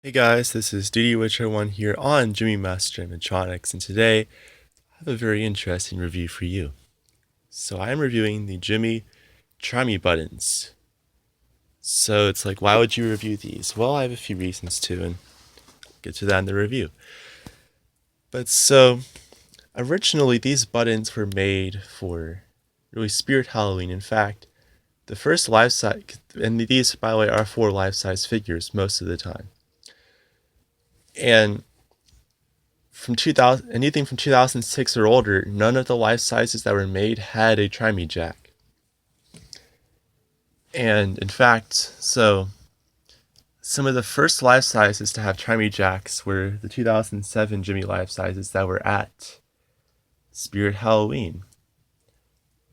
Hey guys, this is DD1 here on Gemmy Master Animatronics, and today I have a very interesting review for you. So I am reviewing the Gemmy Try Me buttons. So it's like, why would you review these? Well, I have a few reasons to, and I'll get to that in the review. But so, originally these buttons were made for really Spirit Halloween. In fact, the first life-size, and these, by the way, are for life-size figures most of the time. And from 2000, anything from 2006 or older, none of the life sizes that were made had a Try Me Jack. And in fact, so some of the first life sizes to have Try Me Jacks were the 2007 Gemmy life sizes that were at Spirit Halloween.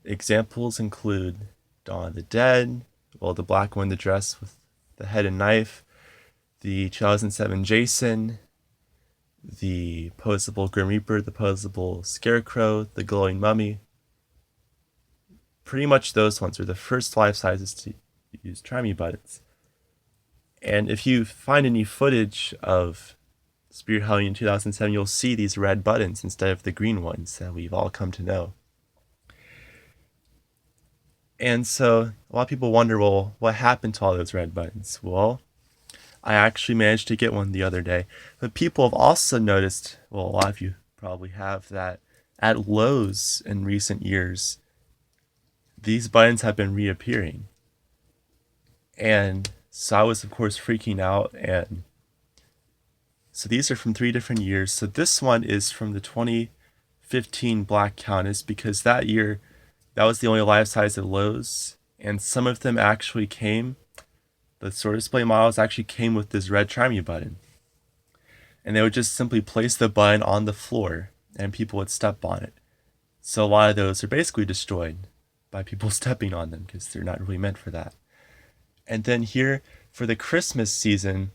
Examples include Dawn of the Dead, well, the black one, the dress with the head and knife, the 2007 Jason, the posable Grim Reaper, the posable Scarecrow, the glowing mummy. Pretty much those ones were the first life sizes to use Try Me buttons. And if you find any footage of Spirit Halloween in 2007, you'll see these red buttons instead of the green ones that we've all come to know. And so a lot of people wonder, well, what happened to all those red buttons? Well, I actually managed to get one the other day. But people have also noticed, well, a lot of you probably have, that at Lowe's in recent years, these buttons have been reappearing. And so I was, of course, freaking out. And so these are from 3 different years. So this one is from the 2015 Black Countess, because that year, that was the only life size at Lowe's. And some of them actually came, the store display models actually came with this red Try Me button. And they would just simply place the button on the floor and people would step on it. So a lot of those are basically destroyed by people stepping on them because they're not really meant for that. And then here, for the Christmas season,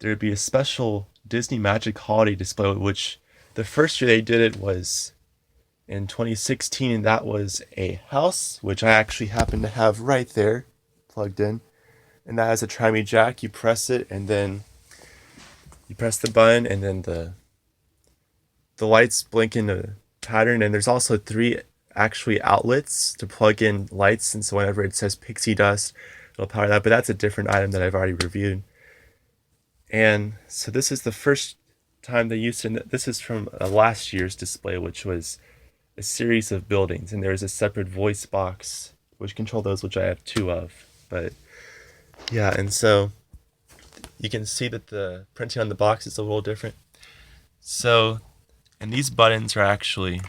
there would be a special Disney Magic Holiday display, which the first year they did it was in 2016, and that was a house, which I actually happen to have right there, plugged in. And that has a Try Me Jack. You press it, and then you press the button, and then the lights blink in a pattern. And there's also 3 actually outlets to plug in lights, and so whenever it says pixie dust, it'll power that. But that's a different item that I've already reviewed. And so this is the first time they used it. This is from last year's display, which was a series of buildings, and there's a separate voice box which control those, which I have 2 of. But yeah, and so you can see that the printing on the box is a little different. So, and these buttons are actually,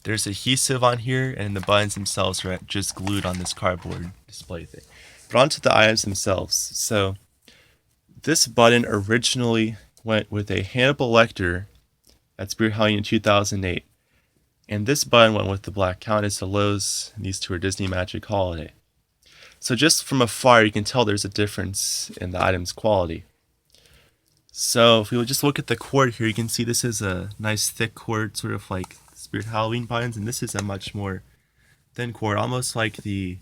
there's adhesive on here, and the buttons themselves are just glued on this cardboard display thing. But onto the items themselves. So this button originally went with a Hannibal Lecter at Spirit Halloween in 2008. And this button went with the Black Countess at Lowe's, and these 2 are Disney Magic Holiday. So just from afar, you can tell there's a difference in the item's quality. So if we would just look at the cord here, you can see this is a nice thick cord, sort of like Spirit Halloween buttons, and this is a much more thin cord, almost like it's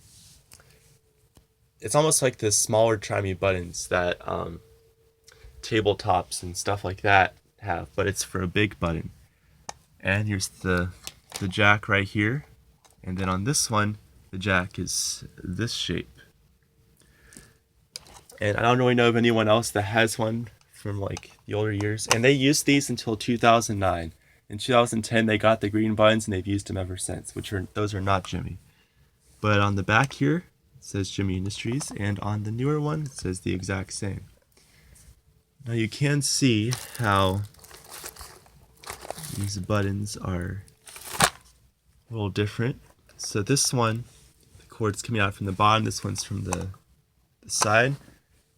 almost like the smaller Try Me buttons that tabletops and stuff like that have, but it's for a big button. And here's the jack right here, and then on this one, the jack is this shape. And I don't really know of anyone else that has one from like the older years. And they used these until 2009. In 2010, they got the green buttons, and they've used them ever since. Those are not Gemmy. But on the back here, it says Gemmy Industries, and on the newer one, it says the exact same. Now you can see how these buttons are a little different. So this one, the cord's coming out from the bottom. This one's from the side.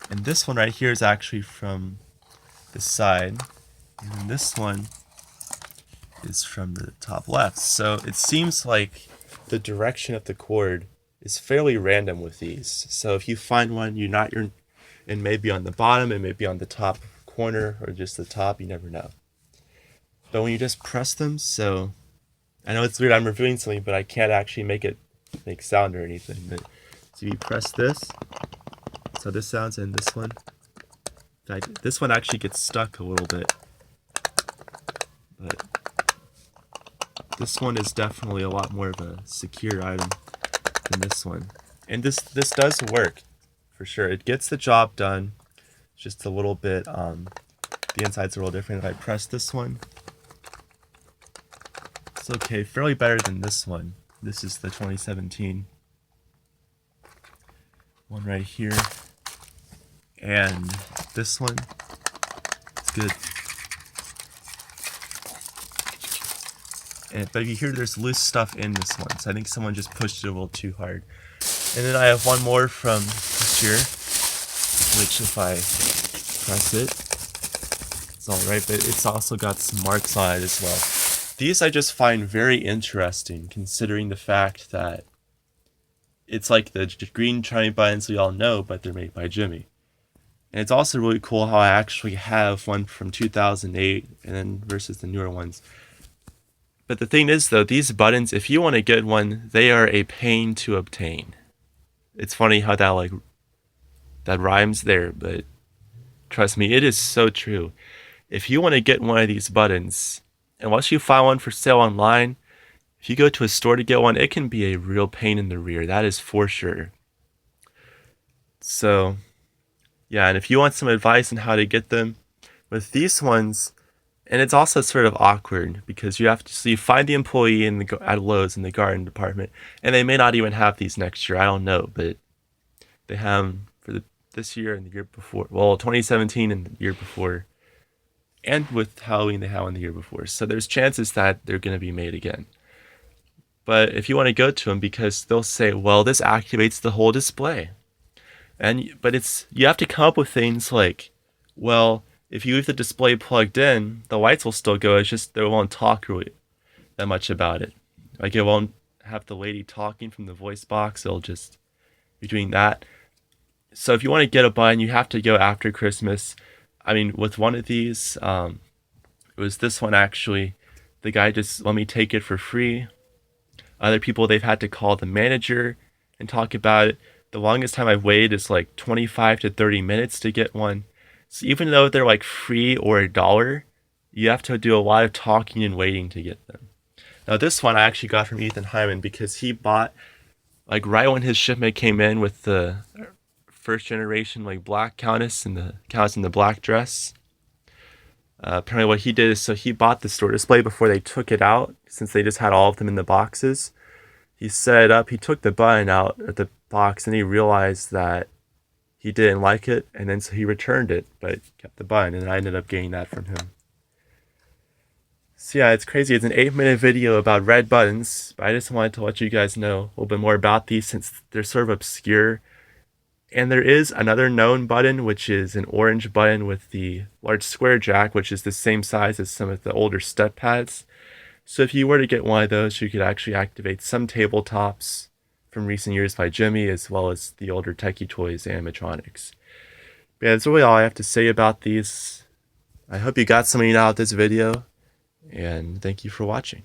And this one right here is actually from the side. And then this one is from the top left. So it seems like the direction of the cord is fairly random with these. So if you find one, it may be on the bottom, it may be on the top corner, or just the top, you never know. But when you just press them, so I know it's weird, I'm reviewing something, but I can't actually make sound or anything. But so you press this, so this sounds in this one. This one actually gets stuck a little bit, but this one is definitely a lot more of a secure item than this one. And this does work, for sure. It gets the job done, just a little bit, the inside's a little different. If I press this one, it's okay, fairly better than this one. This is the 2017 one right here. And this one, it's good. But you hear there's loose stuff in this one, so I think someone just pushed it a little too hard. And then I have one more from this year, which if I press it, it's alright, but it's also got some marks on it as well. These I just find very interesting, considering the fact that it's like the green shiny buttons we all know, but they're made by Gemmy. And it's also really cool how I actually have one from 2008 and then versus the newer ones. But the thing is, though, these buttons, if you want to get one, they are a pain to obtain. It's funny how that rhymes there, but trust me, it is so true. If you want to get one of these buttons, unless you find one for sale online, if you go to a store to get one, it can be a real pain in the rear. That is for sure. So, yeah, and if you want some advice on how to get them, with these ones, and it's also sort of awkward because you find the employee at Lowe's in the garden department, and they may not even have these next year. I don't know, but they have them for this year and the year before. Well, 2017 and the year before, and with Halloween they have one the year before. So there's chances that they're going to be made again. But if you want to go to them, because they'll say, well, this activates the whole display. But you have to come up with things like, well, if you leave the display plugged in, the lights will still go. It's just they won't talk really that much about it. Like it won't have the lady talking from the voice box. It'll just be doing that. So if you want to get a button, you have to go after Christmas. I mean, with one of these, it was this one actually. The guy just let me take it for free. Other people, they've had to call the manager and talk about it. The longest time I've waited is like 25 to 30 minutes to get one. So even though they're like free or $1, you have to do a lot of talking and waiting to get them. Now this one I actually got from Ethan Hyman because he bought, like right when his shipment came in with the first generation like black countess and the countess in the black dress. Apparently what he did is, so he bought the store display before they took it out, since they just had all of them in the boxes. He set it up, he took the button out of the box, and he realized that he didn't like it, and then so he returned it, but kept the button, and I ended up getting that from him. So yeah, it's crazy. It's an 8-minute video about red buttons, but I just wanted to let you guys know a little bit more about these since they're sort of obscure. And there is another known button, which is an orange button with the large square jack, which is the same size as some of the older step pads. So if you were to get one of those, you could actually activate some tabletops from recent years by Gemmy, as well as the older Techie Toys animatronics. But yeah, that's really all I have to say about these. I hope you got something out of this video, and thank you for watching.